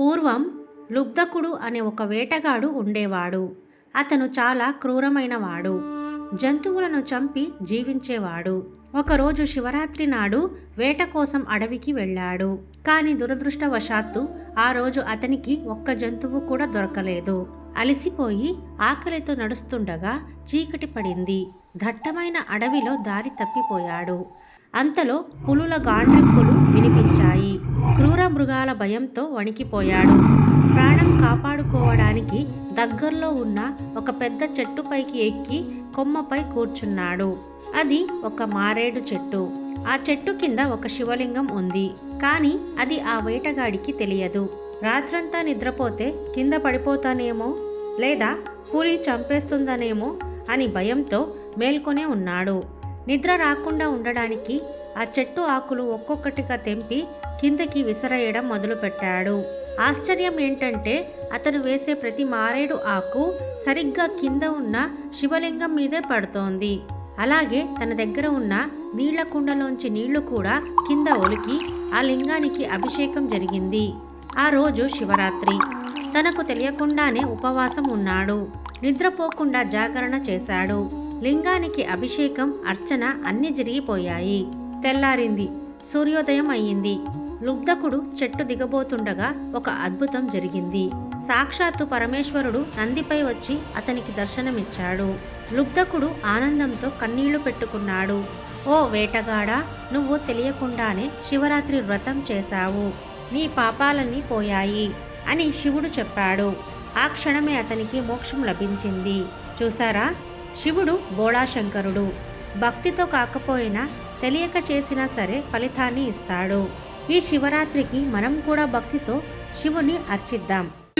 పూర్వం లుబ్ధకుడు అనే ఒక వేటగాడు ఉండేవాడు. అతను చాలా క్రూరమైనవాడు. జంతువులను చంపి జీవించేవాడు. ఒకరోజు శివరాత్రి నాడు వేట కోసం అడవికి వెళ్ళాడు. కానీ దురదృష్టవశాత్తు ఆ రోజు అతనికి ఒక్క జంతువు కూడా దొరకలేదు. అలసిపోయి ఆకలితో నడుస్తుండగా చీకటి పడింది. దట్టమైన అడవిలో దారి తప్పిపోయాడు. అంతలో పులుల గాండ్రింపులు వినిపించాయి. క్రూర మృగాల భయంతో వణికిపోయాడు. ప్రాణం కాపాడుకోవడానికి దగ్గరలో ఉన్న ఒక పెద్ద చెట్టుపైకి ఎక్కి కొమ్మపై కూర్చున్నాడు. అది ఒక మారేడు చెట్టు. ఆ చెట్టు కింద ఒక శివలింగం ఉంది. కానీ అది ఆ వేటగాడికి తెలియదు. రాత్రంతా నిద్రపోతే కింద పడిపోతానేమో లేదా పులి చంపేస్తుందనేమో అని భయంతో మేల్కొనే ఉన్నాడు. నిద్ర రాకుండా ఉండడానికి ఆ చెట్టు ఆకులు ఒక్కొక్కటిగా తెంపి కిందకి విసిరేయడం మొదలుపెట్టాడు. ఆశ్చర్యం ఏంటంటే అతను వేసే ప్రతి మారేడు ఆకు సరిగ్గా కింద ఉన్న శివలింగం మీదే పడుతోంది. అలాగే తన దగ్గర ఉన్న నీళ్ల కుండలోంచి నీళ్లు కూడా కింద ఒలికి ఆ లింగానికి అభిషేకం జరిగింది. ఆ రోజు శివరాత్రి. తనకు తెలియకుండానే ఉపవాసం ఉన్నాడు. నిద్రపోకుండా జాగరణ చేశాడు. లింగానికి అభిషేకం, అర్చన అన్నీ జరిగిపోయాయి. తెల్లారింది. సూర్యోదయం అయ్యింది. లుబ్ధకుడు చెట్టు దిగబోతుండగా ఒక అద్భుతం జరిగింది. సాక్షాత్తు పరమేశ్వరుడు నందిపై వచ్చి అతనికి దర్శనమిచ్చాడు. లుబ్ధకుడు ఆనందంతో కన్నీళ్లు పెట్టుకున్నాడు. ఓ వేటగాడా, నువ్వు తెలియకుండానే శివరాత్రి వ్రతం చేశావు. నీ పాపాలన్నీ పోయాయి అని శివుడు చెప్పాడు. ఆ క్షణమే అతనికి మోక్షం లభించింది. చూసారా, శివుడు బోళాశంకరుడు. భక్తితో కాకపోయినా తెలియక చేసినా సరే ఫలితాన్ని ఇస్తాడు. ఈ శివరాత్రికి మనం కూడా భక్తితో శివుని అర్చిద్దాం.